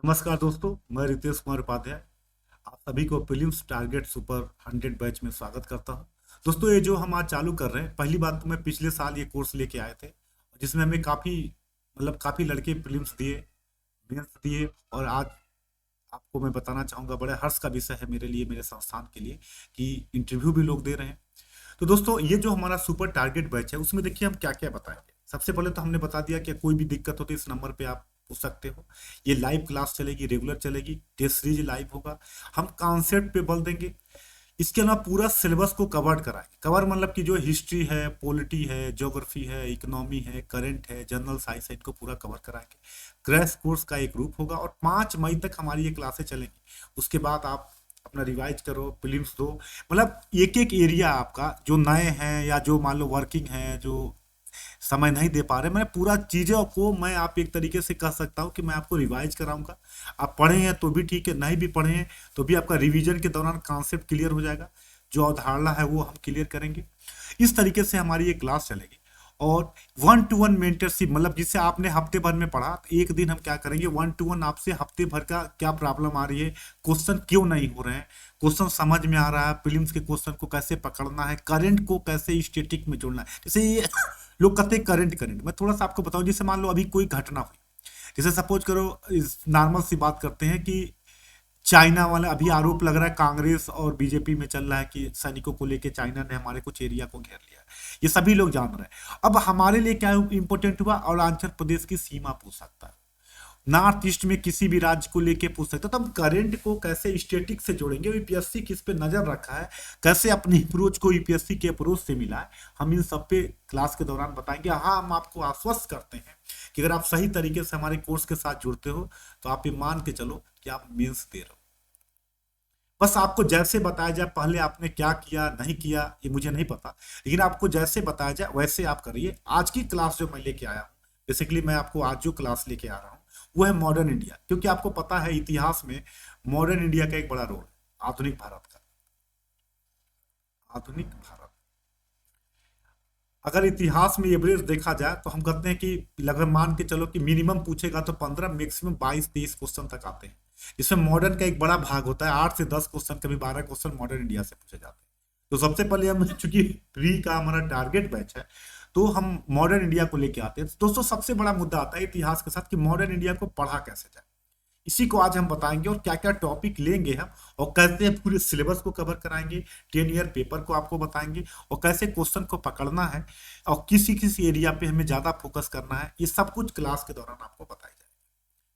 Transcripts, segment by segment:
नमस्कार दोस्तों, मैं रितेश कुमार उपाध्याय आप सभी को प्रीलिम्स टारगेट सुपर 100 बैच में स्वागत करता हूं। दोस्तों, ये जो हम आज चालू कर रहे हैं, पहली बात तो मैं पिछले साल ये कोर्स लेके आए थे जिसमें हमें काफ़ी लड़के प्रीलिम्स दिए, मेंस दिए। और आज आपको मैं बताना चाहूँगा, बड़े हर्ष का विषय है मेरे लिए, मेरे संस्थान के लिए, कि इंटरव्यू भी लोग दे रहे हैं। तो दोस्तों, ये जो हमारा सुपर टारगेट बैच है उसमें देखिए हम क्या क्या बताएंगे। सबसे पहले तो हमने बता दिया कि कोई भी दिक्कत होती है इस नंबर पे आप पूछ सकते हो। ये लाइव क्लास चलेगी, रेगुलर चलेगी, टेस्ट सीरीज लाइव होगा। हम कॉन्सेप्ट पे बल देंगे। इसके अलावा पूरा सिलेबस को कवर कराएंगे। कवर मतलब कि जो हिस्ट्री है, पॉलिटी है, ज्योग्राफी है, इकोनॉमी है, करंट है, जनरल साइंस है, इनको पूरा कवर कराएंगे। क्रैश कोर्स का एक ग्रुप होगा और 5 मई तक हमारी ये क्लासें चलेंगी। उसके बाद आप अपना रिवाइज करो, प्रीलिम्स दो। मतलब एक एक एरिया आपका, जो नए हैं या जो मान लो वर्किंग हैं, जो समय नहीं दे पा रहे, मैं पूरा चीज़ों को मैं आप एक तरीके से कह सकता हूँ कि मैं आपको रिवाइज कराऊंगा। आप पढ़े हैं तो भी ठीक है, नहीं भी पढ़े हैं तो भी आपका रिवीजन के दौरान कॉन्सेप्ट क्लियर हो जाएगा। जो अवधारणा है वो हम क्लियर करेंगे। इस तरीके से हमारी ये क्लास चलेगी। और 1-to-1 मेंटरशिप, मतलब जिससे आपने हफ्ते भर में पढ़ा, तो एक दिन हम क्या करेंगे, 1-to-1 आपसे हफ्ते भर का क्या प्रॉब्लम आ रही है, क्वेश्चन क्यों नहीं हो रहे हैं, क्वेश्चन समझ में आ रहा है, प्रीलिम्स के क्वेश्चन को कैसे पकड़ना है, करंट को कैसे स्टैटिक में जोड़ना है। जैसे ये लोग कहते हैं करंट करंट, मैं थोड़ा सा आपको बताऊं। जैसे मान लो अभी कोई घटना हुई, जैसे सपोज करो, इस नॉर्मल सी बात करते हैं कि चाइना वाला अभी आरोप लग रहा है, कांग्रेस और बीजेपी में चल रहा है कि सैनिकों को लेके चाइना ने हमारे कुछ एरिया को घेर लिया। ये सभी लोग जान रहे हैं। अब हमारे लिए क्या इंपॉर्टेंट हुआ, अरुणाचल प्रदेश की सीमा पूछ सकता है, नॉर्थ ईस्ट में किसी भी राज्य को लेके पूछ सकते हो। तो हम करंट को कैसे स्टैटिक से जोड़ेंगे, यूपीएससी किस पे नजर रखा है, कैसे अपनी अप्रोच को यूपीएससी के अप्रोच से मिला है, हम इन सब पे क्लास के दौरान बताएंगे। हाँ, हम आपको आश्वस्त करते हैं कि अगर आप सही तरीके से हमारे कोर्स के साथ जुड़ते हो तो आप ये मान के चलो कि आप मेंस दे रहे हो। बस आपको जैसे बताया जाए, पहले आपने क्या किया नहीं किया ये मुझे नहीं पता, लेकिन आपको जैसे बताया जाए वैसे आप करिए। आज की क्लास जो मैं लेके आया हूँ, बेसिकली मैं आपको आज जो क्लास लेके आ रहा हूँ वो है मॉडर्न इंडिया। क्योंकि आपको पता है इतिहास में मॉडर्न इंडिया का एक बड़ा रोल है, आधुनिक भारत का। आधुनिक भारत, अगर इतिहास में एवरेज देखा जाए तो हम कहते हैं कि लगभग मान के चलो कि मिनिमम पूछेगा तो 15, मैक्सिमम 22-23 क्वेश्चन तक आते हैं। इसमें मॉडर्न का एक बड़ा भाग होता है, 8 से 10 क्वेश्चन, कभी 12 क्वेश्चन मॉडर्न इंडिया से पूछे जाते हैं। तो सबसे पहले हम, चूंकि प्री का हमारा टारगेट बैच है, तो हम मॉडर्न इंडिया को लेके आते हैं। दोस्तों, सबसे बड़ा मुद्दा आता है इतिहास के साथ कि मॉडर्न इंडिया को पढ़ा कैसे जाए। इसी को आज हम बताएंगे और क्या क्या टॉपिक लेंगे हम, और कैसे पूरे सिलेबस को कवर कराएंगे, 10 ईयर पेपर को आपको बताएंगे, और कैसे क्वेश्चन को पकड़ना है, और किसी किसी एरिया पे हमें ज्यादा फोकस करना है, ये सब कुछ क्लास के दौरान आपको बताया जाएगा।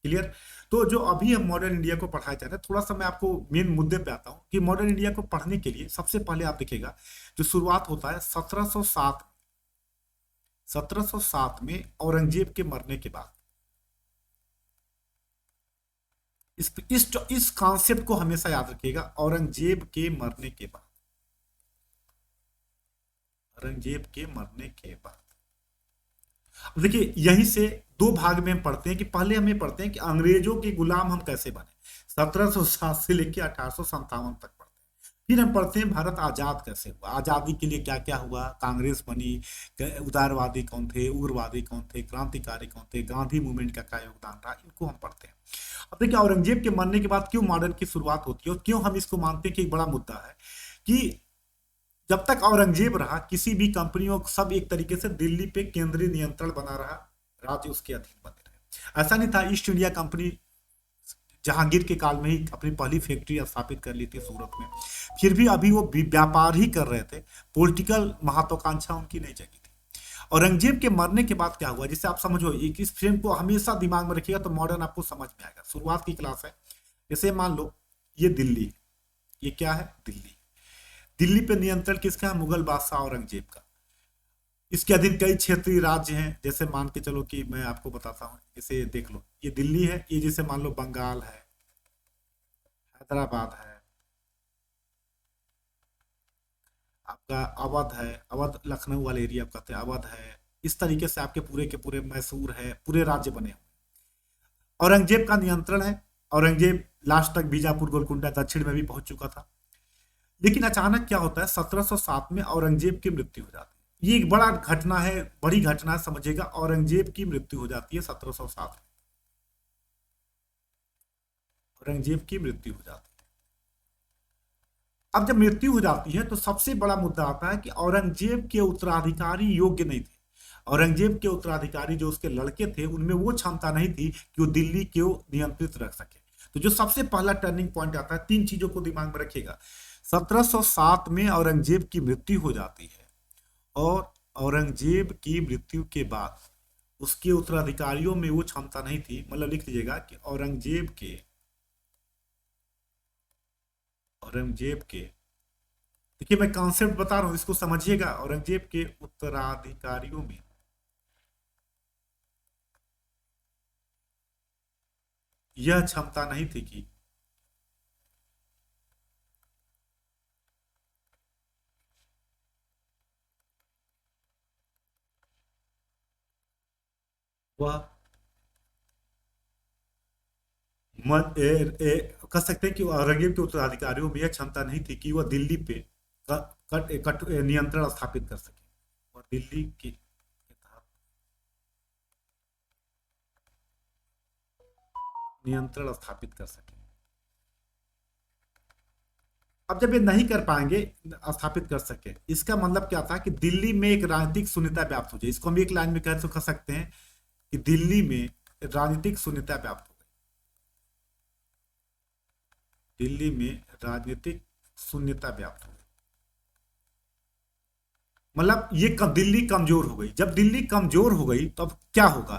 क्लियर। तो जो अभी हम मॉडर्न इंडिया को पढ़ाया जा रहा है, थोड़ा सा मैं आपको मेन मुद्दे पे आता हूँ कि मॉडर्न इंडिया को पढ़ने के लिए सबसे पहले आप देखिएगा, जो शुरुआत होता है 1707 में औरंगजेब के मरने के बाद। इस कॉन्सेप्ट को हमेशा याद रखिएगा, औरंगजेब के मरने के बाद। औरंगजेब के मरने के बाद देखिए, यहीं से दो भाग में हम पढ़ते हैं कि पहले हमें पढ़ते हैं कि अंग्रेजों के गुलाम हम कैसे बने, 1707 से लेकर 1857 तक पढ़ते हैं। फिर हम पढ़ते हैं भारत आजाद कैसे हुआ, आजादी के लिए क्या क्या हुआ, कांग्रेस बनी, उदारवादी कौन थे, उग्रवादी कौन थे, क्रांतिकारी कौन थे, गांधी मूवमेंट का क्या योगदान रहा, इनको हम पढ़ते हैं। अब देखिए, औरंगजेब के मरने के बाद क्यों मॉडर्न की शुरुआत होती है और क्यों हम इसको मानते हैं कि एक बड़ा मुद्दा है कि जब तक औरंगजेब रहा, किसी भी कंपनियों सब एक तरीके से दिल्ली पे केंद्रीय नियंत्रण बना रहा, राज्य उसके अधीन बने रहे। ऐसा नहीं था, ईस्ट इंडिया कंपनी जहांगीर के काल में ही अपनी पहली फैक्ट्री स्थापित कर ली थी सूरत में, फिर भी अभी वो व्यापार ही कर रहे थे, पॉलिटिकल महत्वाकांक्षा उनकी नहीं जगी थी। औरंगजेब के मरने के बाद क्या हुआ, जिससे आप समझो, एक इस फ्रेम को हमेशा दिमाग में रखिएगा तो मॉडर्न आपको समझ में आएगा। शुरुआत की क्लास है, जैसे मान लो ये दिल्ली है, ये क्या है, दिल्ली। दिल्ली पे नियंत्रण किसका है, मुगल बादशाह औरंगजेब का। इसके अधीन कई क्षेत्रीय राज्य हैं, जैसे मान के चलो कि मैं आपको बताता हूँ, जैसे देख लो ये दिल्ली है, ये जैसे मान लो बंगाल है, हैदराबाद है, आपका अवध है, अवध लखनऊ वाले एरिया आप कहते हैं, अवध है। इस तरीके से आपके पूरे के पूरे मैसूर है, पूरे राज्य बने हुए। औरंगजेब का नियंत्रण है। औरंगजेब लास्ट तक बीजापुर गोलकुंडा दक्षिण में भी पहुंच चुका था। लेकिन अचानक क्या होता है, 1707 में औरंगजेब की मृत्यु हो जाती है। ये एक बड़ा घटना है, बड़ी घटना है, समझिएगा। औरंगजेब की मृत्यु हो जाती है 1707 में। औरंगजेब की मृत्यु हो जाती है। अब जब मृत्यु हो जाती है तो सबसे बड़ा मुद्दा आता है कि औरंगजेब के उत्तराधिकारी योग्य नहीं थे। औरंगजेब के उत्तराधिकारी जो उसके लड़के थे उनमें वो क्षमता नहीं थी कि वो दिल्ली को नियंत्रित रख सके। तो जो सबसे पहला टर्निंग पॉइंट आता है, तीन चीजों को दिमाग में रखिएगा। 1707 में औरंगजेब की मृत्यु हो जाती है और औरंगजेब की मृत्यु के बाद उसके उत्तराधिकारियों में वो क्षमता नहीं थी। मतलब लिख लीजिएगा कि औरंगजेब के देखिए मैं कॉन्सेप्ट बता रहा हूं, इसको समझिएगा। औरंगजेब के उत्तराधिकारियों में यह क्षमता नहीं थी कि वह कह सकते हैं कि औरंगजेब के उत्तराधिकारियों में यह क्षमता नहीं थी कि वह दिल्ली पे नियंत्रण स्थापित कर सके और दिल्ली के तहत नियंत्रण स्थापित कर सके। अब जब ये नहीं कर पाएंगे, स्थापित कर सके, इसका मतलब क्या था कि दिल्ली में एक राजनीतिक शून्यता व्याप्त हो जाए। इसको हम एक लाइन में कह सकते हैं कि दिल्ली में राजनीतिक शून्यता व्याप्त हो गई। दिल्ली में राजनीतिक शून्यता व्याप्त हो गई, मतलब ये दिल्ली कमजोर हो गई। जब दिल्ली कमजोर हो गई तो अब क्या होगा,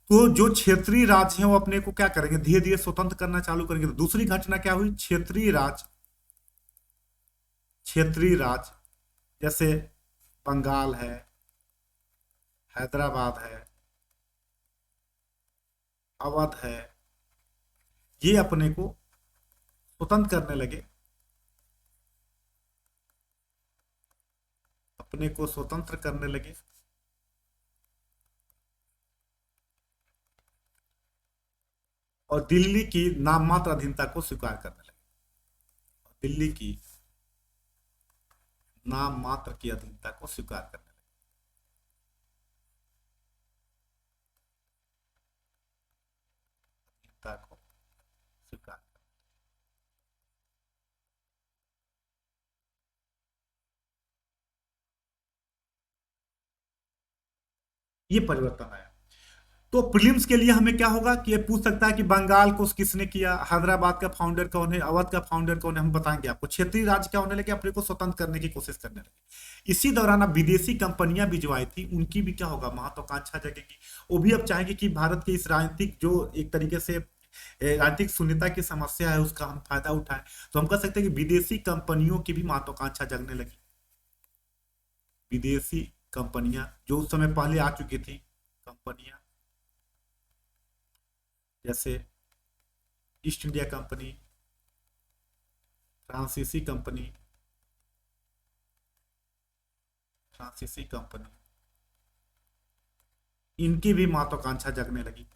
तो जो क्षेत्रीय राज्य हैं वो अपने को क्या करेंगे, धीरे धीरे स्वतंत्र करना चालू करेंगे। तो दूसरी घटना क्या हुई, क्षेत्रीय राज जैसे बंगाल है, हैदराबाद है, अवध है, ये अपने को स्वतंत्र करने लगे, अपने को स्वतंत्र करने लगे। और दिल्ली की नाम मात्र अधीनता को स्वीकार करने लगे। दिल्ली की नाम मात्र की अधीनता को स्वीकार करने लगे। अधीनता को स्वीकार करने। ये परिवर्तन आया। तो प्रीलिम्स के लिए हमें क्या होगा कि ये पूछ सकता है कि बंगाल को किसने किया, हैदराबाद का फाउंडर कौन है, अवध का फाउंडर कौन है, हम बताएंगे आपको। क्षेत्रीय राज्य क्या होने लगे, अपने को स्वतंत्र करने की कोशिश करने लगे। इसी दौरान अब विदेशी कंपनियां भी जो आई थी उनकी भी क्या होगा, महत्वाकांक्षा जगेगी। वो भी अब चाहेंगे कि भारत की इस राजनीतिक जो एक तरीके से राजनीतिक शून्यता की समस्या है उसका हम फायदा उठाएं। तो हम कह सकते हैं कि विदेशी कंपनियों की भी महत्वाकांक्षा जगने लगी। विदेशी कंपनियां जो उस समय पहले आ चुकी थी, कंपनियां जैसे ईस्ट इंडिया कंपनी, फ्रांसीसी कंपनी, फ्रांसीसी कंपनी, इनकी भी महत्वाकांक्षा जगने लगी,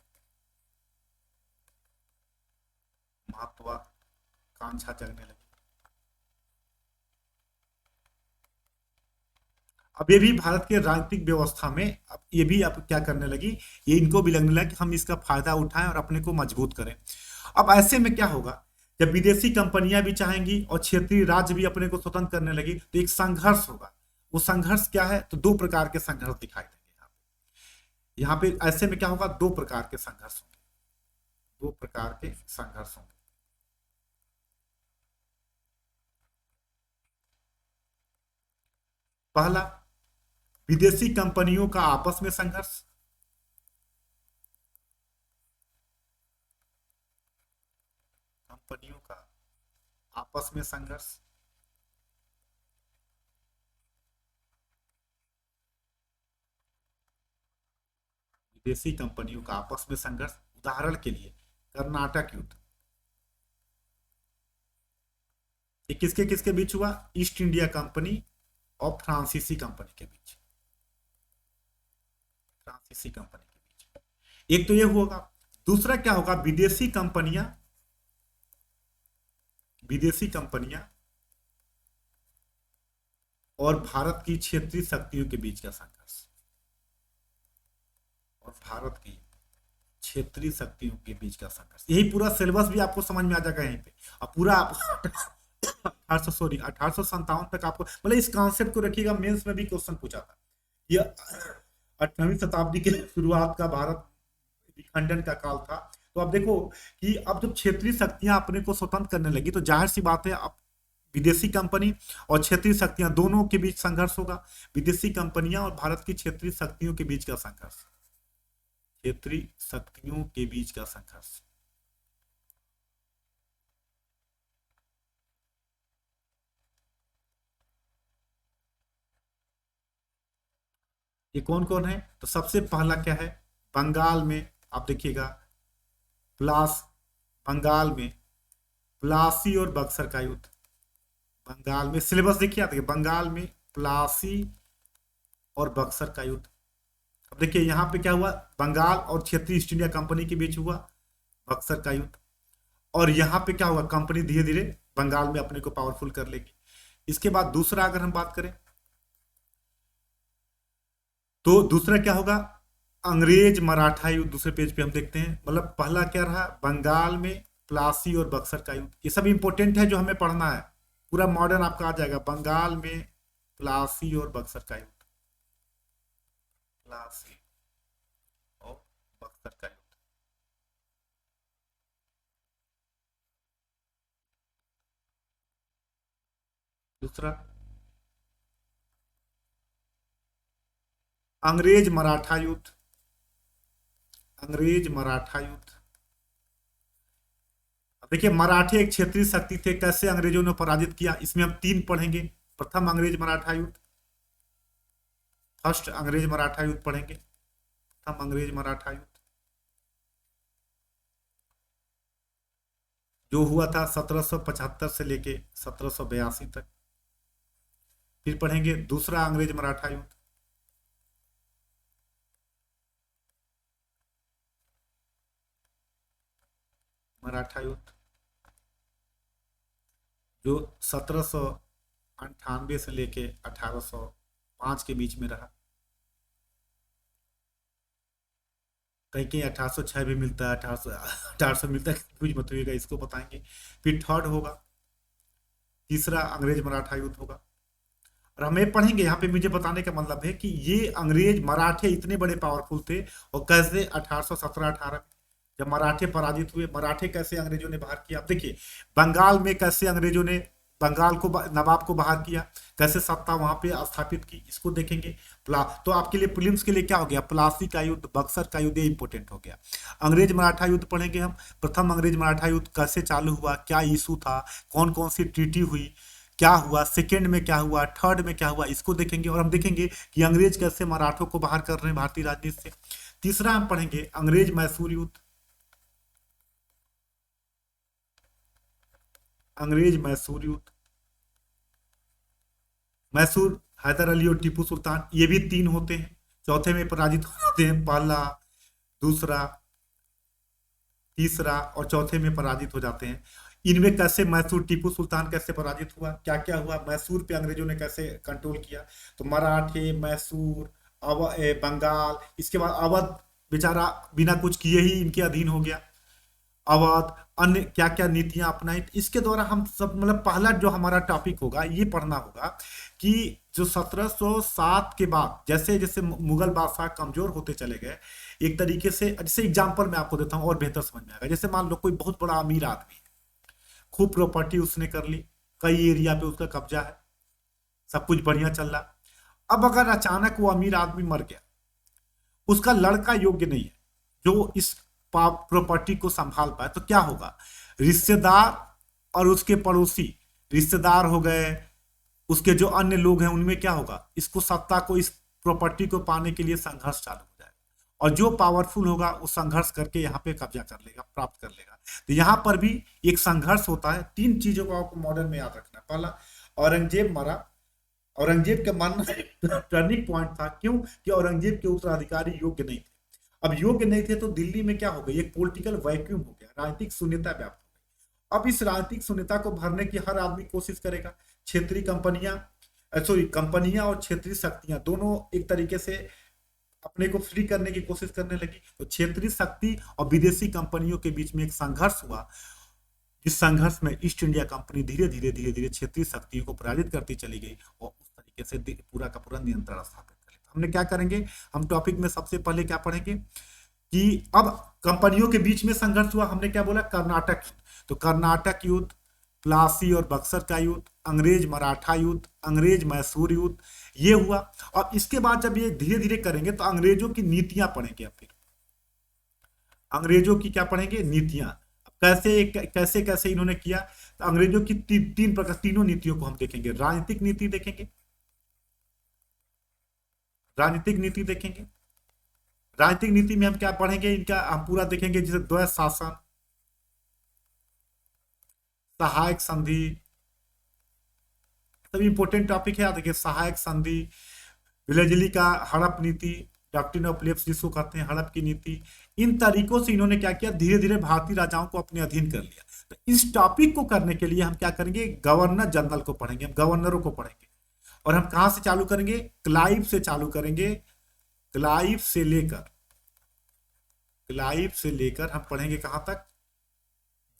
महत्वाकांक्षा जगने लगी। अब ये भी भारत के राजनीतिक व्यवस्था में अब ये भी अब क्या करने लगी, ये इनको भी लगने लगा कि हम इसका फायदा उठाएं और अपने को मजबूत करें। अब ऐसे में क्या होगा, जब विदेशी कंपनियां भी चाहेंगी और क्षेत्रीय राज्य भी अपने को स्वतंत्र करने लगी तो एक संघर्ष होगा। वो संघर्ष क्या है, तो दो प्रकार के संघर्ष दिखाई देंगे यहाँ पे। ऐसे में क्या होगा, दो प्रकार के संघर्ष होंगे, दो प्रकार के संघर्ष होंगे। पहला, विदेशी कंपनियों का आपस में संघर्ष। कंपनियों का आपस में संघर्ष। विदेशी कंपनियों का आपस में संघर्ष, उदाहरण के लिए कर्नाटक युद्ध। ये किसके किसके बीच हुआ, ईस्ट इंडिया कंपनी और फ्रांसीसी कंपनी के बीच, फ्रांसीसी कंपनी के बीच। एक तो ये होगा। दूसरा क्या होगा, विदेशी कंपनियां और भारत की क्षेत्रीय शक्तियों के बीच का संघर्ष, और भारत की क्षेत्रीय शक्तियों के बीच का संघर्ष, यही पूरा सिलेबस भी आपको समझ में आ जाएगा यहीं पे। और पूरा आप 1857 तक आपको मतलब इस कॉन्सेप्ट को रखिएगा, मेंस में भी क्वेश्चन पूछा था। यह 18वीं शताब्दी के शुरुआत का भारत विखंडन का काल था। तो अब देखो कि अब जब क्षेत्रीय शक्तियां अपने को स्वतंत्र करने लगी तो जाहिर सी बात है अब विदेशी कंपनी और क्षेत्रीय शक्तियां दोनों के बीच संघर्ष होगा। विदेशी कंपनियां और भारत की क्षेत्रीय शक्तियों के बीच का संघर्ष, क्षेत्रीय शक्तियों के बीच का संघर्ष। ये कौन कौन है? तो सबसे पहला क्या है, बंगाल में आप देखिएगा बंगाल में प्लासी और बक्सर का युद्ध। बंगाल में सिलेबस देखिए, आप देखिए बंगाल में प्लासी और बक्सर का युद्ध। अब देखिए यहाँ पे क्या हुआ, बंगाल और क्षेत्रीय ईस्ट इंडिया कंपनी के बीच हुआ बक्सर का युद्ध। और यहाँ पे क्या हुआ, कंपनी धीरे धीरे बंगाल में अपने को पावरफुल कर लेगी। इसके बाद दूसरा अगर हम बात करें तो दूसरा क्या होगा, अंग्रेज मराठा युद्ध। दूसरे पेज पे हम देखते हैं, मतलब पहला क्या रहा, बंगाल में प्लासी और बक्सर का युद्ध। ये सब इंपॉर्टेंट है जो हमें पढ़ना है, पूरा मॉडर्न आपका आ जाएगा। बंगाल में प्लासी और बक्सर का युद्ध, प्लासी और बक्सर का युद्ध। दूसरा अंग्रेज मराठा युद्ध, अंग्रेज मराठा युद्ध। देखिए मराठे एक क्षेत्रीय शक्ति थे, कैसे अंग्रेजों ने पराजित किया, इसमें हम 3 पढ़ेंगे। प्रथम अंग्रेज मराठा युद्ध, फर्स्ट अंग्रेज मराठा युद्ध पढ़ेंगे, प्रथम अंग्रेज मराठा युद्ध जो हुआ था 1775 से लेके 1782 तक। फिर पढ़ेंगे दूसरा अंग्रेज मराठा युद्ध, मराठा युद्ध जो 1798 से लेके 1805 के बीच में रहा। कहीं कहीं 1806 भी मिलता है, 1800 मिलता है, कुछ मत होइएगा, इसको बताएंगे। फिर थर्ड होगा, तीसरा अंग्रेज मराठा युद्ध होगा। और हमें पढ़ेंगे यहाँ पे, मुझे बताने का मतलब है कि ये अंग्रेज मराठे इतने बड़े पावरफुल थे और कैसे 1817-18 जब मराठे पराजित हुए, मराठे कैसे अंग्रेजों ने बाहर किया। अब देखिए बंगाल में कैसे अंग्रेजों ने बंगाल को नवाब को बाहर किया, कैसे सत्ता वहां पे स्थापित की, इसको देखेंगे। तो आपके लिए प्रीलिम्स के लिए क्या हो गया, प्लासी का युद्ध, बक्सर का युद्ध, ये इंपोर्टेंट हो गया। अंग्रेज मराठा युद्ध पढ़ेंगे हम, प्रथम अंग्रेज मराठा युद्ध कैसे चालू हुआ, क्या इशू था, कौन कौन सी ट्रीटी हुई, क्या हुआ, सेकेंड में क्या हुआ, थर्ड में क्या हुआ, इसको देखेंगे। और हम देखेंगे कि अंग्रेज कैसे मराठों को बाहर कर रहे हैं भारतीय राजनीति से। तीसरा हम पढ़ेंगे अंग्रेज मैसूर युद्ध, अंग्रेज मैसूर युद्ध, मैसूर हैदर अली और टीपू सुल्तान, ये भी 3 होते हैं। चौथे में पराजित होते हैं, पहला, दूसरा, तीसरा और चौथे में पराजित हो जाते हैं। इनमें कैसे मैसूर, टीपू सुल्तान कैसे पराजित हुआ, क्या क्या हुआ, मैसूर पे अंग्रेजों ने कैसे कंट्रोल किया। तो मराठे, मैसूर, बंगाल, इसके बाद अवध बेचारा बिना कुछ किए ही इनके अधीन हो गया। अवध, अन्य क्या क्या नीतियां अपनाई, इसके द्वारा हम सब, मतलब पहला जो हमारा टॉपिक होगा ये पढ़ना होगा कि जो 1707 के बाद जैसे जैसे मुगल बादशाह कमजोर होते चले गए, एक तरीके से, जैसे एग्जांपल मैं आपको देता हूं और बेहतर समझ में आएगा। जैसे मान लो कोई बहुत बड़ा अमीर आदमी है, खूब प्रॉपर्टी उसने कर ली, कई एरिया पे उसका कब्जा है, सब कुछ बढ़िया चल रहा। अब अगर अचानक वो अमीर आदमी मर गया, उसका लड़का योग्य नहीं है जो इस प्रॉपर्टी को संभाल पाए, तो क्या होगा, रिश्तेदार और उसके पड़ोसी रिश्तेदार हो गए, उसके जो अन्य लोग हैं उनमें क्या होगा, इसको सत्ता को, इस प्रॉपर्टी को पाने के लिए संघर्ष चालू हो जाएगा। और जो पावरफुल होगा वो संघर्ष करके यहाँ पे कब्जा कर लेगा, प्राप्त कर लेगा। तो यहाँ पर भी एक संघर्ष होता है। 3 चीजों को आपको मॉडर्न में याद रखना। पहला, औरंगजेब मरा, औरंगजेब का मरना टर्निंग पॉइंट था। क्यों? कि औरंगजेब के उत्तराधिकारी योग्य नहीं थे। अब योग्य नहीं थे तो दिल्ली में क्या हो गई, एक पॉलिटिकल वैक्यूम हो गया, राजनीतिक शून्यता व्याप्त हो गई। अब इस राजनीतिक शून्यता को भरने की हर आदमी कोशिश करेगा। क्षेत्रीय कंपनियां और क्षेत्रीय शक्तियां दोनों एक तरीके से अपने को फ्री करने की कोशिश करने लगी। तो क्षेत्रीय शक्ति और विदेशी कंपनियों के बीच में एक संघर्ष हुआ। इस संघर्ष में ईस्ट इंडिया कंपनी धीरे धीरे धीरे धीरे क्षेत्रीय शक्तियों को पराजित करती चली गई और उस तरीके से पूरा का पूरा नियंत्रण स्थापित कर लिया। हमने क्या करेंगे, हम टॉपिक में सबसे पहले क्या पढ़ेंगे कि अब कंपनियों के बीच में संघर्ष हुआ। हमने क्या बोला, कर्नाटक। तो कर्नाटक युद्ध, प्लासी और बक्सर का युद्ध, अंग्रेज मराठा युद्ध, अंग्रेज मैसूर युद्ध, ये हुआ। और इसके बाद जब ये धीरे धीरे करेंगे तो अंग्रेजों की नीतियां पढ़ेंगे। अब फिर अंग्रेजों की क्या पढ़ेंगे, नीतियां। कैसे कैसे कैसे इन्होंने किया, तो अंग्रेजों की तीन प्रकार, तीनों नीतियों को हम देखेंगे। राजनीतिक नीति देखेंगे, राजनीतिक नीति देखेंगे। राजनीतिक नीति में हम क्या पढ़ेंगे, इनका हम पूरा देखेंगे, जैसे द्वैत शासन, सहायक संधि, सब इंपोर्टेंट टॉपिक है। देखिए सहायक संधि, विलेजली का हड़प नीति, डॉक्ट्रिन ऑफ लेफ्ट जिसको कहते हैं, हड़प की नीति। इन तरीकों से इन्होंने क्या किया, धीरे धीरे भारतीय राजाओं को अपने अधीन कर लिया। तो इस टॉपिक को करने के लिए हम क्या करेंगे, गवर्नर जनरल को पढ़ेंगे, हम गवर्नरों को पढ़ेंगे। और हम कहां से चालू करेंगे, क्लाइव से चालू करेंगे। क्लाइव से लेकर हम पढ़ेंगे कहां तक,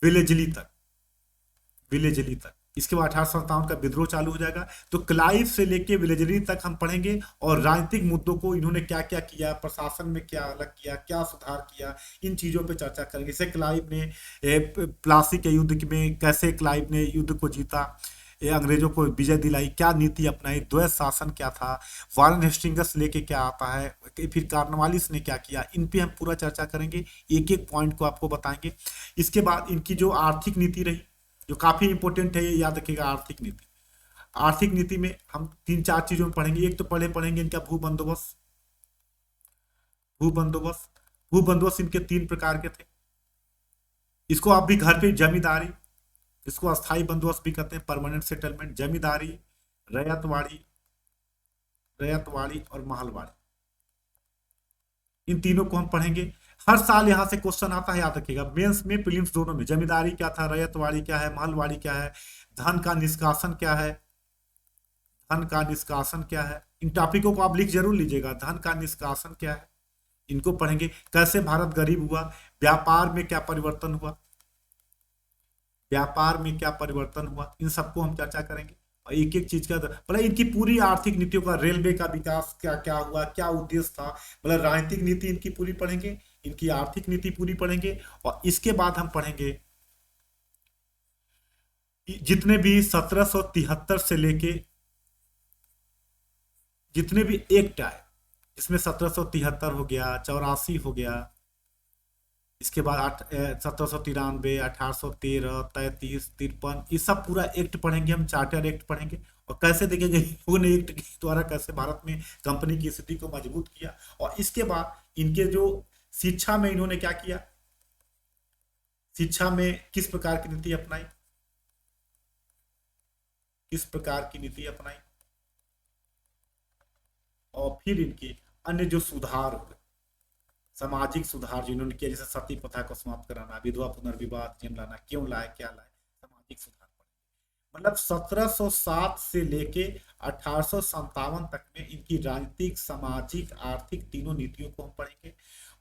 विलेजली तक, विलेजली तक। इसके बाद 1857 का विद्रोह चालू हो जाएगा। तो क्लाइव से लेके विलेजली तक हम पढ़ेंगे और राजनीतिक मुद्दों को इन्होंने क्या क्या किया, प्रशासन में क्या अलग किया, क्या सुधार किया, इन चीजों पे चर्चा करेंगे। जैसे क्लाइव ने प्लासी के युद्ध में कैसे क्लाइव ने युद्ध को जीता, अंग्रेजों को विजय दिलाई, क्या नीति अपनाई, द्वैत शासन क्या था, वारेन हेस्टिंग्स लेके क्या आता है, फिर कार्नवालिस ने क्या किया, इन पे हम पूरा चर्चा करेंगे। एक एक पॉइंट को आपको बताएंगे। इसके बाद इनकी जो आर्थिक नीति रही, जो काफी इंपॉर्टेंट है, ये याद रखिएगा। आर्थिक नीति, आर्थिक नीति में हम तीन चार चीजों में पढ़ेंगे। एक तो पढ़ेंगे इनका भू बंदोबस्त। भू बंदोबस्त इनके तीन प्रकार के थे। इसको आप भी घर पे, जमींदारी, इसको अस्थाई बंदोबस्त भी कहते हैं, परमानेंट सेटलमेंट, जमींदारी, रैयतवाड़ी और महलवाड़ी। इन तीनों को हम पढ़ेंगे। हर साल यहां से क्वेश्चन आता है, याद रखिएगा, मेंस में प्रीलिम्स दोनों में। जमींदारी क्या था, रैयतवाड़ी क्या है, महलवाड़ी क्या है, धन का निष्कासन क्या है, धन का निष्कासन क्या है। इन टॉपिकों को आप लिख जरूर लीजिएगा, धन का निष्कासन क्या है, इनको पढ़ेंगे। कैसे भारत गरीब हुआ, व्यापार में क्या परिवर्तन हुआ, व्यापार में क्या परिवर्तन हुआ, इन सबको हम चर्चा करेंगे। और एक एक चीज का मतलब इनकी पूरी आर्थिक नीतियों का, रेलवे का विकास क्या क्या हुआ, क्या उद्देश्य था, मतलब राजनीतिक नीति इनकी पूरी पढ़ेंगे, इनकी आर्थिक नीति पूरी पढ़ेंगे। और इसके बाद हम पढ़ेंगे जितने भी 1773 से लेके जितने भी एक्ट आए, इसमें 1773 हो गया, 84 हो गया, इसके बाद 1793, 1813, 33, 53, ये सब पूरा एक्ट पढ़ेंगे हम। चार्टर एक्ट पढ़ेंगे और कैसे देखेंगे लोगों ने एक्ट के द्वारा कैसे भारत में कंपनी की स्थिति को मजबूत किया। और इसके बाद इनके जो शिक्षा में इन्होंने क्या किया, शिक्षा में किस प्रकार की नीति अपनाई, किस प्रकार की नीति अपनाई। और फिर इनकी अन्य जो सुधार हुए, सामाजिक सुधार जो इन्होंने किया, जैसे सती प्रथा को समाप्त कराना, विधवा पुनर्विवाह नियम लाना, क्यों लाए, क्या लाए, सामाजिक सुधार। मतलब 1707 से लेके 1857 तक में इनकी राजनीतिक, सामाजिक, आर्थिक तीनों नीतियों को हम पढ़ेंगे।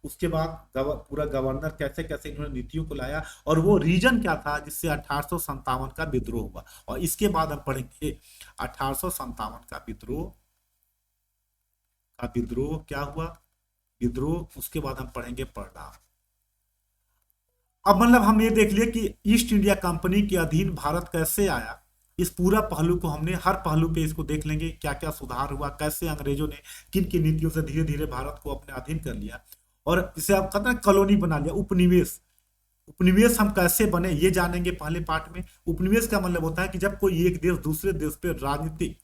उसके बाद पूरा गवर्नर कैसे कैसे इन्होंने नीतियों को लाया और वो रीजन क्या था जिससे 1857 का विद्रोह हुआ। और इसके बाद हम पढ़ेंगे 1857 का विद्रोह क्या हुआ, विद्रोह। उसके बाद हम पढ़ेंगे परिणाम। अब मतलब हम ये देख लिए कि ईस्ट इंडिया कंपनी के अधीन भारत कैसे आया। इस पूरा पहलू को हमने, हर पहलू पे इसको देख लेंगे, क्या क्या सुधार हुआ, कैसे अंग्रेजों ने किन किन नीतियों से धीरे धीरे भारत को अपने अधीन कर लिया। और इसे आप कहते हैं कॉलोनी बना लिया, उपनिवेश। उपनिवेश हम कैसे बने ये जानेंगे पहले पार्ट में। उपनिवेश का मतलब होता है कि जब कोई एक देश दूसरे देश पे राजनीतिक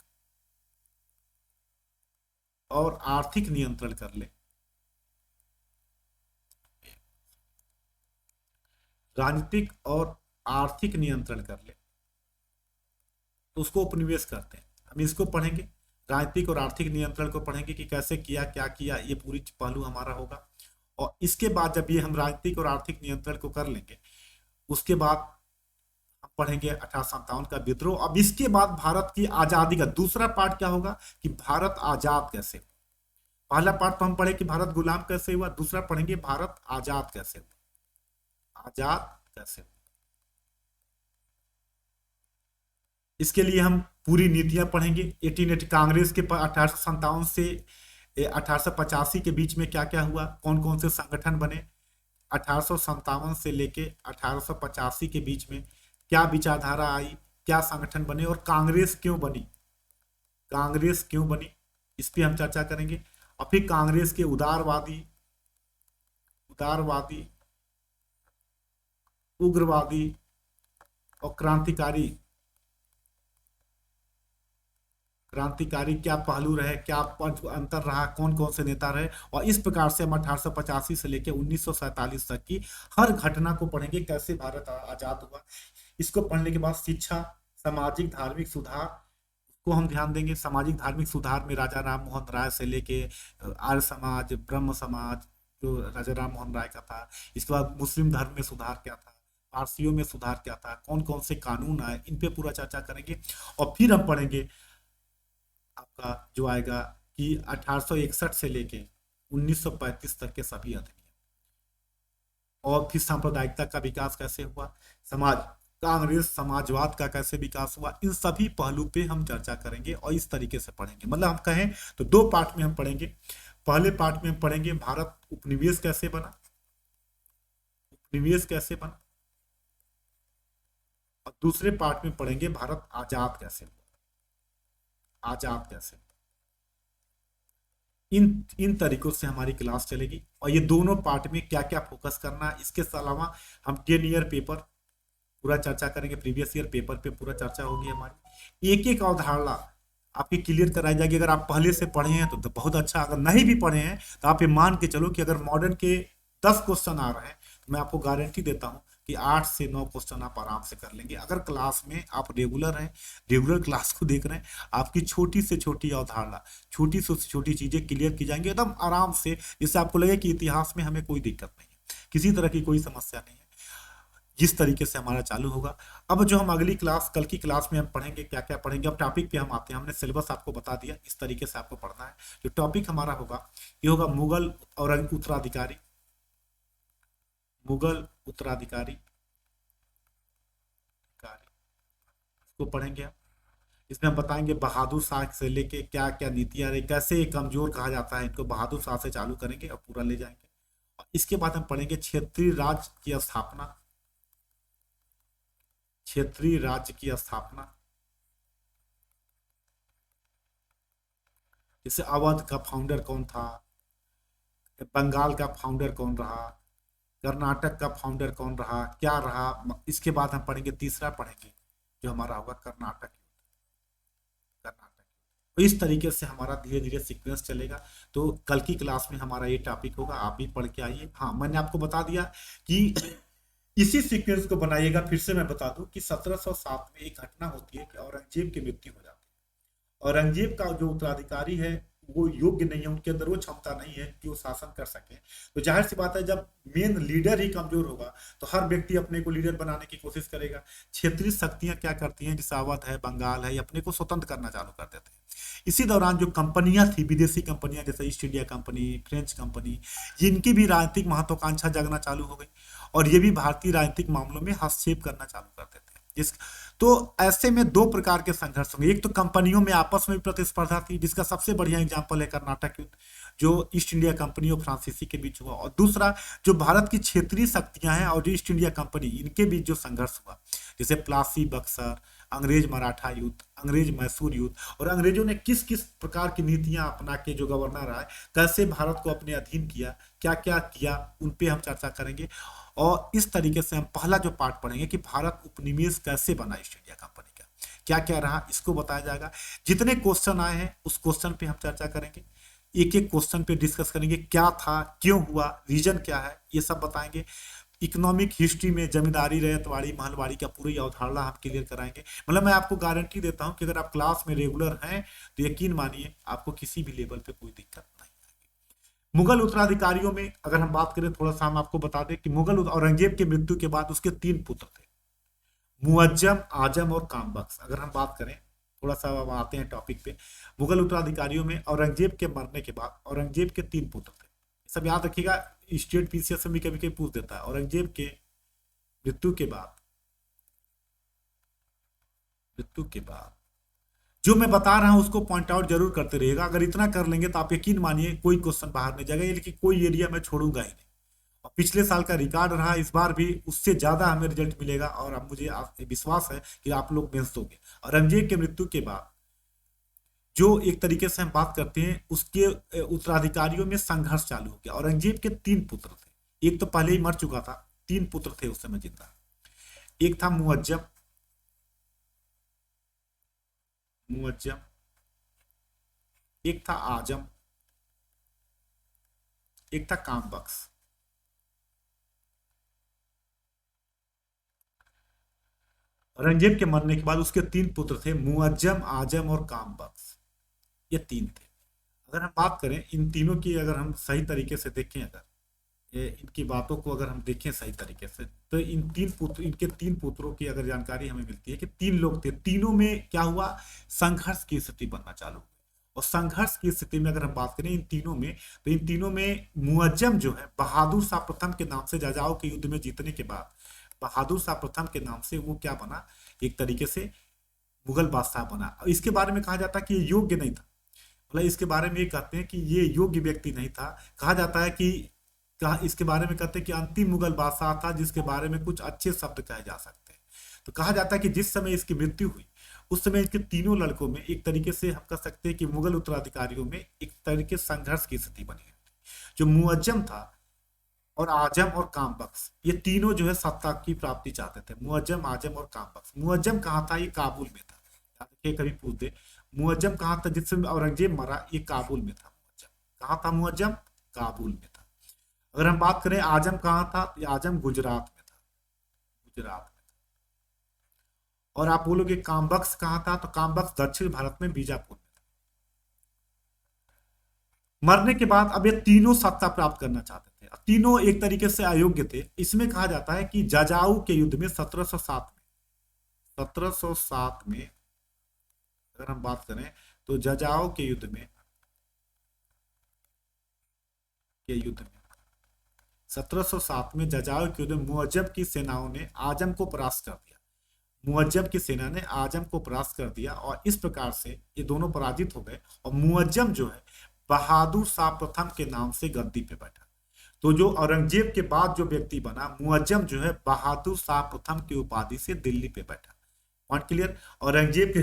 और आर्थिक नियंत्रण कर ले, राजनीतिक और आर्थिक नियंत्रण कर ले, तो उसको उपनिवेश कहते हैं। हम इसको पढ़ेंगे, राजनीतिक और आर्थिक नियंत्रण को पढ़ेंगे कि कैसे किया, क्या किया, ये पूरी पहलू हमारा होगा। और इसके बाद जब ये हम राजनीतिक और आर्थिक नियंत्रण को कर लेंगे, उसके बाद हम पढ़ेंगे 1857 का विद्रोह। अब इसके बाद भारत की आजादी का दूसरा पार्ट क्या होगा कि भारत आजाद कैसे। पहला पार्ट तो हम पढ़े कि भारत गुलाम कैसे हुआ, दूसरा पढ़ेंगे भारत आजाद कैसे हुआ, आजाद कैसे हुआ। इसके लिए हम पूरी नीतियां पढ़ेंगे। 1880 कांग्रेस के 1857 से 1885 के बीच में क्या क्या हुआ, कौन कौन से संगठन बने, 1857 से लेके 1885 के बीच में क्या विचारधारा आई, क्या संगठन बने और कांग्रेस क्यों बनी, कांग्रेस क्यों बनी, इस पे हम चर्चा करेंगे। और फिर कांग्रेस के उदारवादी, उदारवादी, उग्रवादी और क्रांतिकारी, क्रांतिकारी क्या पहलू रहे, क्या अंतर रहा, कौन कौन से नेता रहे। और इस प्रकार से हम 1885 से लेकर 1947 तक की हर घटना को पढ़ेंगे, कैसे भारत आजाद हुआ। इसको पढ़ने के बाद शिक्षा, सामाजिक धार्मिक सुधार को हम ध्यान देंगे। सामाजिक धार्मिक सुधार में राजा राम मोहन राय से लेके आर्य समाज, ब्रह्म समाज जो राजा राम मोहन राय का था, इसके बाद मुस्लिम धर्म में सुधार क्या था, पारसियों में सुधार क्या था, कौन कौन से कानून आए, इन पे पूरा चर्चा करेंगे। और फिर हम पढ़ेंगे आपका जो आएगा कि 1861 से लेके 1935 तक के सभी अधिनियम, और फिर सांप्रदायिकता का विकास कैसे हुआ, समाज कांग्रेस समाजवाद का कैसे विकास हुआ, इन सभी पहलू पे हम चर्चा करेंगे और इस तरीके से पढ़ेंगे। मतलब हम कहें तो दो पार्ट में हम पढ़ेंगे। पहले पार्ट में हम पढ़ेंगे भारत उपनिवेश कैसे बना, उपनिवेश कैसे बना, और दूसरे पार्ट में पढ़ेंगे भारत आजाद कैसे हुआ, आजाद कैसे। इन इन तरीकों से हमारी क्लास चलेगी। और ये दोनों पार्ट में क्या क्या फोकस करना है, इसके अलावा हम 10 ईयर पेपर पूरा चर्चा करेंगे, प्रीवियस ईयर पेपर पे पूरा चर्चा होगी हमारी। एक एक अवधारणा आपकी क्लियर कराई जाएगी। अगर आप पहले से पढ़े हैं तो बहुत अच्छा, अगर नहीं भी पढ़े हैं तो आप ये मान के चलो कि अगर मॉडर्न के 10 क्वेश्चन आ रहे हैं तो मैं आपको गारंटी देता हूं कि 8 से 9 क्वेश्चन आप आराम से कर लेंगे। अगर क्लास में आप रेगुलर हैं, रेगुलर क्लास को देख रहे हैं, आपकी छोटी से छोटी अवधारणा, छोटी से छोटी चीजें क्लियर की जाएंगी एकदम आराम से, जिससे आपको लगे कि इतिहास में हमें कोई दिक्कत नहीं है, किसी तरह की कोई समस्या नहीं है। जिस तरीके से हमारा चालू होगा। अब जो हम अगली क्लास, कल की क्लास में हम पढ़ेंगे, क्या क्या पढ़ेंगे। अब टॉपिक पे हम आते हैं। हमने सिलेबस आपको बता दिया, इस तरीके से आपको पढ़ना है। जो टॉपिक हमारा होगा ये होगा मुगल और उत्तराधिकारी, मुगल उत्तराधिकारी इसको पढ़ेंगे हम। इसमें हम बताएंगे बहादुर शाह से लेके क्या क्या नीतियां रही, कैसे कमजोर कहा जाता है इनको, बहादुर शाह से चालू करेंगे और पूरा ले जाएंगे। और इसके बाद हम पढ़ेंगे क्षेत्रीय राज्य की स्थापना, क्षेत्रीय राज्य की स्थापना। जैसे अवध का फाउंडर कौन था, बंगाल का फाउंडर कौन रहा, कर्नाटक का फाउंडर कौन रहा, क्या रहा। इसके बाद हम पढ़ेंगे, तीसरा पढ़ेंगे जो हमारा होगा कर्नाटक, कर्नाटक। तो इस तरीके से हमारा धीरे धीरे सीक्वेंस चलेगा। तो कल की क्लास में हमारा ये टॉपिक होगा, आप भी पढ़ के आइए। हाँ, मैंने आपको बता दिया कि इसी सीक्वेंस को बनाइएगा। फिर से मैं बता दूं कि 1707 में एक घटना होती है कि औरंगजेब की मृत्यु हो जाती है। औरंगजेब का जो उत्तराधिकारी है वो योग्य नहीं है, उनके अंदर वो क्षमता नहीं है कि वो शासन कर सके। तो जाहिर सी बात है, जब मेन लीडर ही कमजोर होगा तो हर व्यक्ति अपने को लीडर बनाने की कोशिश करेगा। क्षेत्रीय शक्तियां क्या करती हैं, जैसे अवध है, बंगाल है, अपने को स्वतंत्र करना चालू कर देते हैं। इसी दौरान जो कंपनियां थी, विदेशी कंपनियां जैसे east India company, French company, इनकी भी राजनीतिक महत्वाकांक्षा जगना चालू हो गई और ये भी भारतीय राजनीतिक मामलों में हस्तक्षेप करना चालू कर देते हैं। तो ऐसे में दो प्रकार के संघर्ष होंगे। एक तो कंपनियों में आपस में प्रतिस्पर्धा थी, जिसका सबसे बढ़िया एग्जांपल है कर्नाटक युद्ध, जो ईस्ट इंडिया कंपनी और फ्रांसीसी के बीच हुआ। और दूसरा जो भारत की क्षेत्रीय शक्तियां हैं और जो ईस्ट इंडिया कंपनी, इनके बीच जो संघर्ष हुआ, जैसे प्लासी बक्सर, अंग्रेज मराठा युद्ध, अंग्रेज मैसूर युद्ध, और अंग्रेजों ने किस किस प्रकार की नीतियां अपना के जो गवर्नर आए, कैसे भारत को अपने अधीन किया, क्या क्या किया, उन पे हम चर्चा करेंगे। और इस तरीके से हम पहला जो पार्ट पढ़ेंगे कि भारत उपनिवेश कैसे बना ईस्ट इंडिया कंपनी का, क्या क्या रहा, इसको बताया जाएगा। जितने क्वेश्चन आए हैं उस क्वेश्चन पे हम चर्चा करेंगे, एक एक क्वेश्चन पे डिस्कस करेंगे, क्या था, क्यों हुआ, रीजन क्या है, ये सब बताएंगे। इकोनॉमिक हिस्ट्री में जमींदारी, रैयतवाड़ी, महलवाड़ी का पूरी अवधारणा हम क्लियर कराएंगे। मतलब मैं आपको गारंटी देता हूं कि अगर आप क्लास में रेगुलर हैं तो यकीन मानिए आपको किसी भी लेवल पे कोई दिक्कत नहीं आएगी। मुगल उत्तराधिकारियों में अगर हम बात करें, थोड़ा सा हम आपको बता दें कि मुगल औरंगजेब की मृत्यु के बाद उसके 3 पुत्र थे, मुअज्जम, आजम और कामबख्श। अगर हम बात करें थोड़ा सा अब आते हैं टॉपिक पे। मुगल उत्तराधिकारियों में औरंगजेब के मरने के बाद औरंगजेब के 3 पुत्र थे। सब याद रखिएगा, स्टेट पीसीएस में भी कभी कभी पूछ देता है। औरंगजेब के मृत्यु के बाद, मृत्यु के बाद जो मैं बता रहा हूं उसको पॉइंट आउट जरूर करते रहिएगा। अगर इतना कर लेंगे तो आप यकीन मानिए कोई क्वेश्चन बाहर नहीं जाएगा, लेकिन कोई एरिया मैं छोड़ूंगा ही नहीं। और पिछले साल का रिकॉर्ड रहा, इस बार भी उससे ज्यादा हमें रिजल्ट मिलेगा, और अब मुझे विश्वास है कि आप लोग मेहनत दोगे। औरंगजेब के मृत्यु के बाद जो एक तरीके से हम बात करते हैं, उसके उत्तराधिकारियों में संघर्ष चालू हो गया। औरंगजेब के 3 पुत्र थे, एक तो पहले ही मर चुका था, 3 पुत्र थे उस समय जिंदा। एक था मुअज्जम, मुअज्जम, एक था आजम, एक था कामबख्श। औरंगजेब के मरने के बाद उसके 3 पुत्र थे, मुअज्जम, आजम और कामबख्श। ये 3 थे। अगर हम बात करें इन तीनों की, अगर हम सही तरीके से देखें, अगर इनकी बातों को अगर हम देखें सही तरीके से, तो इन 3 पुत्र, इनके 3 पुत्रों की अगर जानकारी हमें मिलती है कि 3 लोग थे, तीनों में क्या हुआ, संघर्ष की स्थिति बनना चालू हुई। और संघर्ष की स्थिति में अगर हम बात करें इन तीनों में, तो इन तीनों में मुअज्जम जो है बहादुर शाह प्रथम के नाम से जाजाओ के युद्ध में जीतने के बाद बहादुर शाह प्रथम के नाम से वो क्या बना, एक तरीके से मुगल बादशाह बना। और इसके बारे में कहा जाता है कि ये योग्य नहीं था, मतलब इसके बारे में ये कहते हैं कि ये योग्य व्यक्ति नहीं था। कहा जाता है कि कहा इसके बारे में कहते हैं कि अंतिम मुगल बादशाह था जिसके बारे में कुछ अच्छे शब्द कहे जा सकते हैं। तो कहा जाता है कि जिस समय इसकी मृत्यु हुई उस समय इसके तीनों लड़कों में एक तरीके से हम कह सकते हैं कि मुगल उत्तराधिकारियों में एक तरीके संघर्ष की स्थिति बनी है। जो मुअज्जम था और आजम और कामबख्श, ये तीनों जो है सत्ता की प्राप्ति चाहते थे। मुअज्जम, आजम और कामबख्श। मुअज्जम कहाँ था, ये काबुल में था। याद रखिए, कभी पूछ दे मुअज्जम कहाँ था, जिस समय औरंगजेब मरा, ये काबुल में था। मुअज्जम कहाँ था, मुअज्जम काबुल में था। अगर हम बात करें आजम कहाँ था, तो आजम गुजरात में था, गुजरात में। और आप बोलोगे कामबख्श कहाँ था, तो कामबख्श दक्षिण भारत में बीजापुर में था। मरने के बाद अब ये तीनों सत्ता प्राप्त करना चाहते थे, तीनों एक तरीके से अयोग्य थे। इसमें कहा जाता है कि जजाऊ के युद्ध में 1707 में अगर हम बात करें तो जजाऊ के युद्ध में 1707 में जजाऊ के युद्ध में मुअज्जम की सेनाओं ने आजम को परास्त कर दिया। मुअज्जम की सेना ने आजम को परास्त कर दिया और इस प्रकार से ये दोनों पराजित हो गए। और मुअज्जम जो है बहादुर शाह प्रथम के नाम से गद्दी पे बैठा। तो जो औरंगजेब के बाद जो व्यक्ति बना, मुअज्जम जो है बहादुर शाह प्रथम की उपाधि से दिल्ली पे बैठा। Point clear. औरंगजेब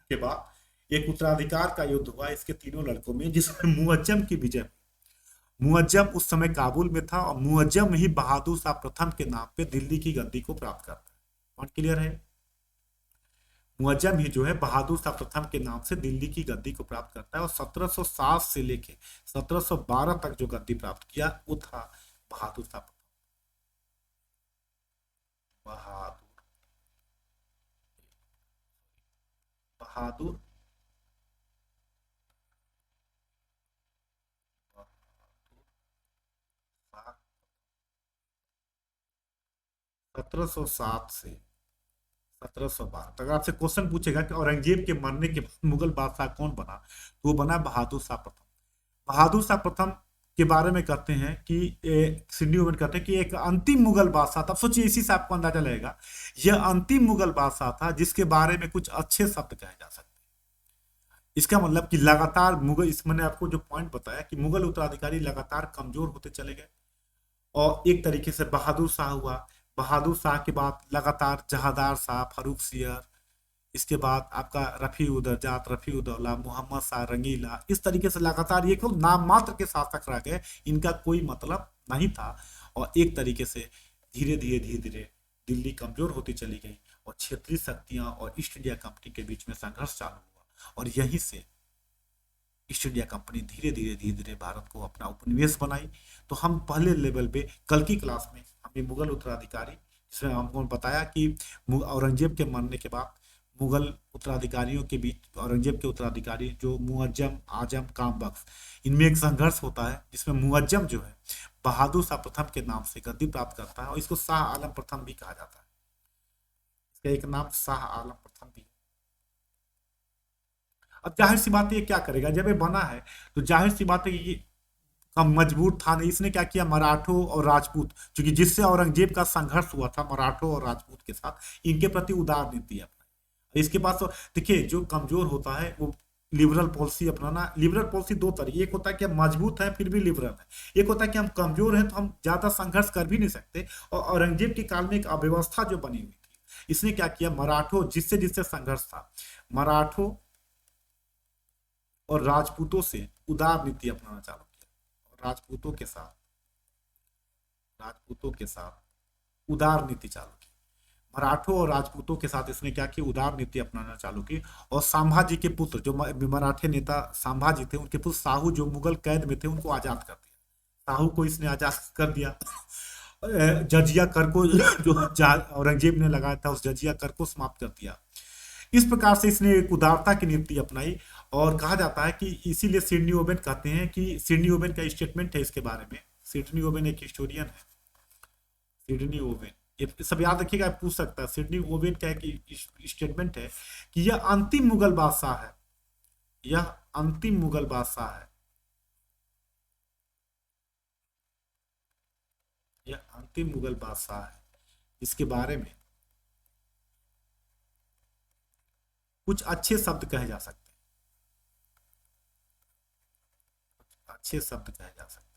के बाद एक उत्तराधिकार का युद्ध हुआ इसके तीनों लड़कों में, जिसमें मुअज्जम की विजय। मुअज्जम उस समय काबुल में था और मुअज्जम ही बहादुर शाह प्रथम के नाम पे दिल्ली की गद्दी को प्राप्त करता है। पॉइंट क्लियर है। मुअज्जम ही जो है बहादुर शाह प्रथम के नाम से दिल्ली की गद्दी को प्राप्त करता है। और 1707 से लेके 1712 तक जो गद्दी प्राप्त किया वो था बहादुर शाह प्रथम। बहादुर बहादुर 1707 से 1712 तक आपसे क्वेश्चन पूछेगा कि औरंगजेब के मरने के बाद मुगल बादशाह कौन बना, तो वो बना बहादुर शाह प्रथम। बहादुर शाह प्रथम के बारे में कहते हैं कि सिडनी ओवन कहते हैं कि एक अंतिम मुगल बादशाह था। सोचिए, इसी से आपको अंदाजा लगेगा, यह अंतिम मुगल बादशाह था जिसके बारे में कुछ अच्छे शब्द कहे जा सकते हैं। इसका मतलब कि लगातार मुगल, इस मैंने आपको जो पॉइंट बताया कि मुगल उत्तराधिकारी लगातार कमजोर होते चले गए। और एक तरीके से बहादुर शाह हुआ, बहादुर शाह के बाद लगातार जहादार शाह, फारूक सियर, इसके बाद आपका रफी उदरजात, रफी उदौला, मोहम्मद शाह रंगीला, इस तरीके से लगातार ये केवल नाम मात्र के शासक रह गए, इनका कोई मतलब नहीं था। और एक तरीके से धीरे धीरे धीरे धीरे दिल्ली कमजोर होती चली गई और क्षेत्रीय शक्तियां और ईस्ट इंडिया कंपनी के बीच में संघर्ष चालू हुआ। और यहीं से ईस्ट इंडिया कंपनी धीरे धीरे धीरे धीरे भारत को अपना उपनिवेश बनाई। तो हम पहले लेवल पे कल की क्लास में हमने मुगल उत्तराधिकारी, जिसमें हमको बताया कि औरंगजेब के मरने के बाद मुगल उत्तराधिकारियों के बीच, औरंगजेब के उत्तराधिकारी जो मुअज्जम, आजम, कामबख्श, इनमें एक संघर्ष होता है जिसमें मुअज्जम जो है बहादुर शाह प्रथम के नाम से गद्दी प्राप्त करता है और इसको शाह आलम प्रथम भी कहा जाता है। इसका एक नाम शाह आलम प्रथम भी है। अब जाहिर सी बात है ये क्या करेगा, जब ये बना है तो जाहिर सी बात है कि ये कम मजबूर था नहीं, इसने क्या किया, मराठों और राजपूत, क्योंकि जिससे औरंगजेब का संघर्ष हुआ था मराठों और राजपूत के साथ, इनके प्रति उदार नीति अपनाई। इसके पास तो देखिए, जो कमजोर होता है वो लिबरल पॉलिसी अपनाना। लिबरल पॉलिसी दो तरह, एक होता है कि हम मजबूत हैं फिर भी लिबरल है, एक होता है कि हम कमजोर हैं तो हम ज्यादा संघर्ष कर भी नहीं सकते। और औरंगजेब के काल में एक अव्यवस्था जो बनी हुई थी, इसने क्या किया, मराठों जिससे जिससे संघर्ष था, मराठों और राजपूतों से उदार नीति अपनाना चालू किया। और राजपूतों के साथ उदार नीति चालू की। मराठों और राजपूतों के साथ इसने क्या किया, उदार नीति अपनाना चालू की। और संभाजी के पुत्र जो मराठे नेता संभाजी थे, उनके पुत्र साहू जो मुगल कैद में थे, उनको आजाद कर दिया। साहू को इसने आजाद कर दिया। जजिया कर को जो औरंगजेब ने लगाया था, उस जजिया कर को समाप्त कर दिया। इस प्रकार से इसने एक उदारता की नीति अपनाई। और कहा जाता है कि इसीलिए सिडनी ओवेन कहते हैं कि सिडनी ओवेन का स्टेटमेंट है इसके बारे में। सिडनी ओवेन एक हिस्टोरियन है, सिडनी ओवेन, ये सब याद रखिएगा, पूछ सकता है। सिडनी ओवेन का एक स्टेटमेंट है कि यह अंतिम मुगल बादशाह है, यह अंतिम मुगल बादशाह है, यह अंतिम मुगल बादशाह है। इसके बारे में कुछ अच्छे शब्द कहे जा सकते हैं, अच्छे शब्द कहे जा सकते हैं।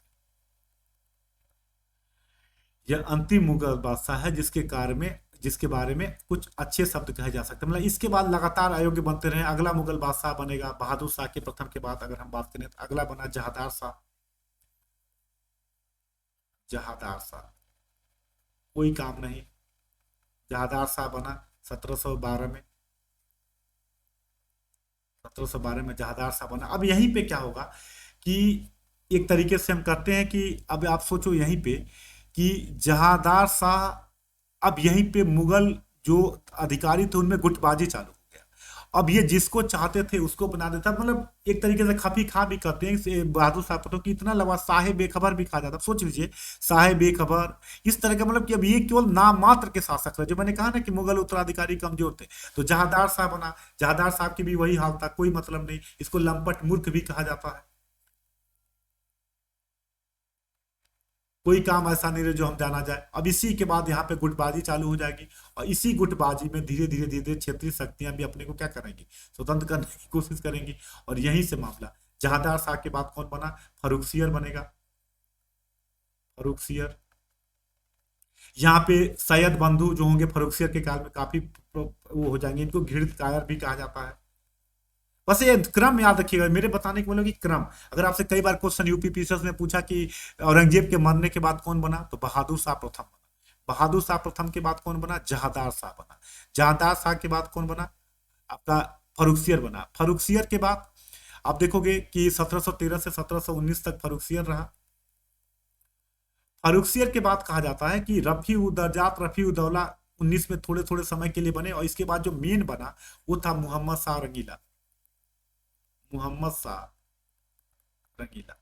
यह अंतिम मुगल बादशाह है जिसके बारे में कुछ अच्छे शब्द कहे जा सकते हैं। मतलब इसके बाद लगातार अयोग्य बनते रहे। अगला मुगल बादशाह बनेगा बहादुर शाह के प्रथम के बाद अगर हम बात करें तो अगला बना जहादार शाह। जहादार शाह कोई काम नहीं, जहादार शाह बना 1712 में, 1712 में जहादार शाह बना। अब यहीं पे क्या होगा कि एक तरीके से हम कहते हैं कि अब आप सोचो यहीं पे कि जहादार शाह, अब यहीं पे मुगल जो अधिकारी थे उनमें गुटबाजी चालू हो गया। अब ये जिसको चाहते थे उसको बना देता, मतलब एक तरीके से खफी खा भी करते हैं बहादुर शाह को, तो कि इतना लंबा साहे बेखबर भी कहा जाता। अब सोच लीजिए, साहे बेखबर इस तरह का, मतलब कि अब ये केवल नाम मात्र के शासक रहे। जो मैंने कहा ना कि मुगल उत्तराधिकारी कमजोर थे, तो जहादार शाह बना। जहादार साहब की भी वही हाल था, कोई मतलब नहीं, इसको लंपट मूर्ख भी कहा जाता है। कोई काम ऐसा नहीं रहे जो हम जाना जाए। अब इसी के बाद यहाँ पे गुटबाजी चालू हो जाएगी, और इसी गुटबाजी में धीरे धीरे धीरे धीरे क्षेत्रीय शक्तियां भी अपने को क्या करेंगी, स्वतंत्र करने की कोशिश करेंगी। और यहीं से मामला, जहादार शाह के बाद कौन बना, फर्रुखसियर बनेगा। फर्रुखसियर, यहाँ पे सैयद बंधु जो होंगे फर्रुखसियर के काल में काफी वो हो जाएंगे, इनको घृणित कायर भी कहा जाता है। बस ये क्रम याद रखिएगा, मेरे बताने के मतलब कि क्रम। अगर आपसे कई बार क्वेश्चन यूपी पीसीएस में पूछा कि औरंगजेब के मरने के बाद कौन बना, तो बहादुर शाह प्रथम बना। बहादुर शाह प्रथम के बाद कौन बना, जहादार शाह बना। जहादार शाह के बाद कौन बना, आपका फर्रुखसियर बना। फर्रुखसियर के बाद आप देखोगे कि 1713 से 1719 तक फर्रुखसियर रहा। फर्रुखसियर के बाद कहा जाता है कि रफी उदरजात रफी उदौला 19 में थोड़े थोड़े समय के लिए बने। और इसके बाद जो मेन बना वो था मोहम्मद शाह रंगीला। मोहम्मद शाह रंगीला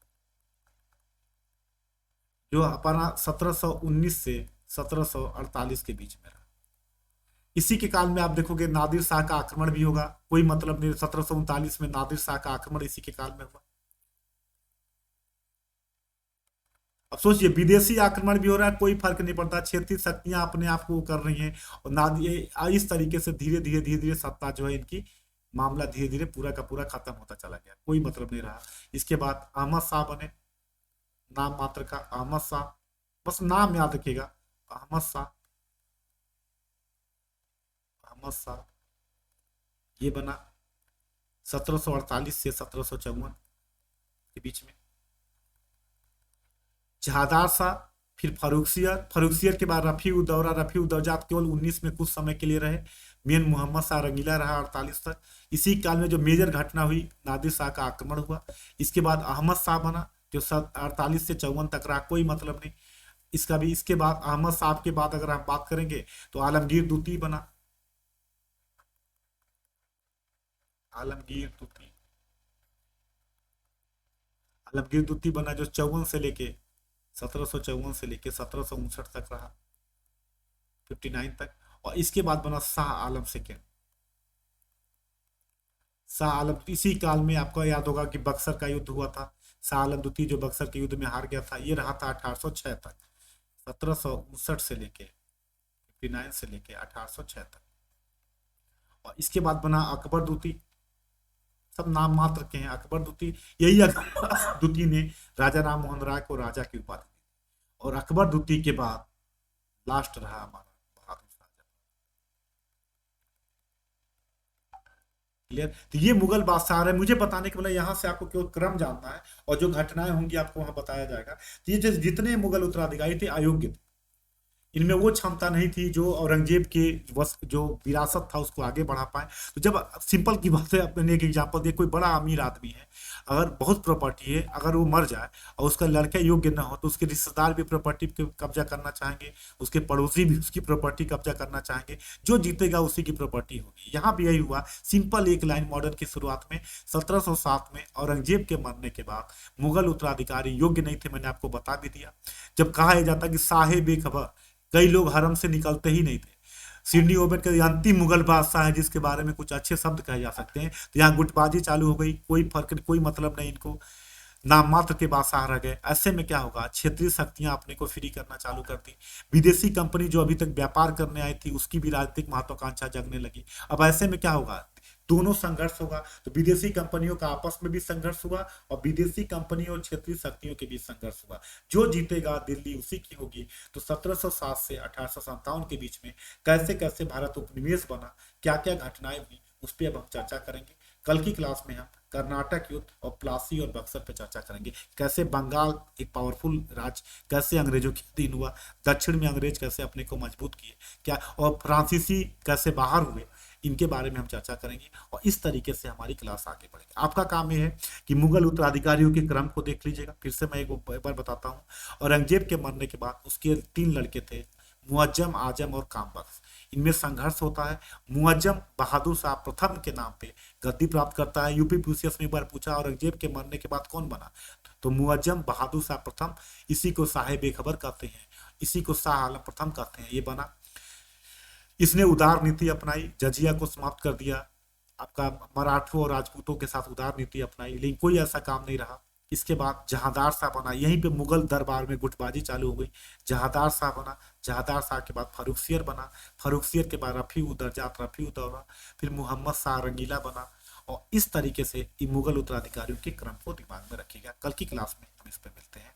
जो अपना 1719 से 1748 के बीच में रहा। इसी के काल में आप देखोगे नादिर शाह का आक्रमण भी होगा, कोई मतलब नहीं, 1739 में नादिर शाह का आक्रमण इसी के काल में हुआ। अब सोचिए, विदेशी आक्रमण भी हो रहा है, कोई फर्क नहीं पड़ता, क्षेत्रीय शक्तियां अपने आप को कर रही हैं। और नादिर इस तरीके से धीरे धीरे धीरे धीरे सत्ता जो है इनकी, मामला धीरे धीरे पूरा का पूरा खत्म होता चला गया, कोई मतलब नहीं रहा। इसके बाद अहमद शाह बने, नाम मात्र का अहमद शाह, बस नाम याद रखिएगा, अहमद शाह। अहमद शाह ये बना 1748 से 1754 के बीच में। जहादार शाह, फिर फर्रुखसियर, फर्रुखसियर के बाद रफी उदौरा, रफी उदौजात केवल 19 में कुछ समय के लिए रहे। मेन मोहम्मद शाह रंगीला रहा 48 तक। इसी काल में जो मेजर घटना हुई, नादिर शाह का आक्रमण हुआ। इसके बाद अहमद शाह बना जो 48 से 54 तक रहा, कोई मतलब नहीं इसका भी। इसके बाद अहमद साहब के बाद अगर हम बात करेंगे तो आलमगीर द्वितीय बना। आलमगीर द्वितीय, आलमगीर द्वितीय बना जो 54 से लेके 1754 से लेके 1759 तक रहा, 59 तक। और इसके बाद बना शाह आलम सेकेंड। शाह आलम, इसी काल में आपको याद होगा कि बक्सर का युद्ध हुआ था। शाह आलम द्वितीय जो बक्सर के युद्ध में हार गया था, ये रहा था 1806 तक, 1759 से लेके 59 से लेके 1806 तक। और इसके बाद बना अकबर द्वितीय, सब नाम मात्र के हैं अकबर द्वितीय। यही अकबर द्वितीय ने राजा राम मोहन राय को राजा की उपाधि दी। और अकबर द्वितीय के बाद लास्ट रहा हमारा बहादुर शाह। क्लियर? तो ये मुगल बादशाह है, मुझे बताने के मतलब यहाँ से आपको केवल क्रम जानना है और जो घटनाएं होंगी आपको वहां बताया जाएगा। तो ये जितने मुगल उत्तराधिकारी थे अयोग्य थे, इनमें वो क्षमता नहीं थी जो औरंगजेब के वश जो विरासत था उसको आगे बढ़ा पाए। तो जब सिंपल की बात है, अपने एक एग्जांपल दिए, कोई बड़ा अमीर आदमी है, अगर बहुत प्रॉपर्टी है, अगर वो मर जाए और उसका लड़का योग्य ना हो तो उसके रिश्तेदार भी प्रॉपर्टी पे कब्जा करना चाहेंगे, उसके पड़ोसी भी उसकी प्रॉपर्टी कब्जा करना चाहेंगे, जो जीतेगा उसी की प्रॉपर्टी होगी। यहाँ भी यही हुआ, सिंपल एक लाइन मॉडर्न की शुरुआत में 1707 में औरंगजेब के मरने के बाद मुगल उत्तराधिकारी योग्य नहीं थे, मैंने आपको बता भी दिया। जब कहा जाता कि साहेब बेखबर, कई लोग हरम से निकलते ही नहीं थे। सिडनी ओवेन के अंतिम मुगल बादशाह है जिसके बारे में कुछ अच्छे शब्द कहे जा सकते हैं, तो यहाँ गुटबाजी चालू हो गई, कोई फर्क नहीं, कोई मतलब नहीं, इनको नाम मात्र के बादशाह रह गए। ऐसे में क्या होगा, क्षेत्रीय शक्तियां अपने को फ्री करना चालू कर दी। विदेशी कंपनी जो अभी तक व्यापार करने आई थी उसकी भी राजनीतिक महत्वाकांक्षा जगने लगी। अब ऐसे में क्या होगा, दोनों संघर्ष होगा। तो विदेशी कंपनियों का आपस में भी संघर्ष हुआ और विदेशी कंपनियों और क्षेत्रीय शक्तियों के बीच संघर्ष हुआ। जो जीतेगा दिल्ली उसी की होगी। तो 1707 से 1857 के बीच में कैसे कैसे भारत उपनिवेश बना, क्या क्या घटनाएं हुई, उस पर अब हम चर्चा करेंगे। कल की क्लास में हम कर्नाटक युद्ध और प्लासी और बक्सर पे चर्चा करेंगे। कैसे बंगाल एक पावरफुल राज्य कैसे अंग्रेजों के अधीन हुआ, दक्षिण में अंग्रेज कैसे अपने को मजबूत किए, क्या और फ्रांसीसी कैसे बाहर हुए, इनके बारे में हम चर्चा करेंगे। और इस तरीके से हमारी क्लास आगे बढ़ेगी। आपका काम यह है कि मुगल उत्तराधिकारियों के क्रम को देख लीजिएगा। फिर से मैं एक बार बताता हूँ। औरंगजेब के मरने के बाद उसके 3 लड़के थे, मुअज्जम, आजम और कामबख्श। इनमें संघर्ष होता है। मुअज्जम बहादुर शाह प्रथम के नाम पे गद्दी प्राप्त करता है। यूपी पीसीएस में एक बार पूछा औरंगजेब के मरने के बाद कौन बना, तो मुअज्जम बहादुर शाह प्रथम, इसी को साहेब बेखबर कहते हैं, इसी को शाह आलम प्रथम कहते हैं, ये बना। इसने उदार नीति अपनाई, जजिया को समाप्त कर दिया, आपका मराठों और राजपूतों के साथ उदार नीति अपनाई, लेकिन कोई ऐसा काम नहीं रहा। इसके बाद जहांदार शाह बना, यहीं पे मुगल दरबार में गुटबाजी चालू हो गई। जहांदार शाह बना, जहांदार शाह के बाद फर्रुखसियर बना, फर्रुखसियर के बाद रफी उदरजात, रफी उदौला, फिर मोहम्मद शाह रंगीला बना। और इस तरीके से इन मुगल उत्तराधिकारियों के क्रम को दिमाग में रखिएगा। कल की क्लास में हम इस पर मिलते हैं।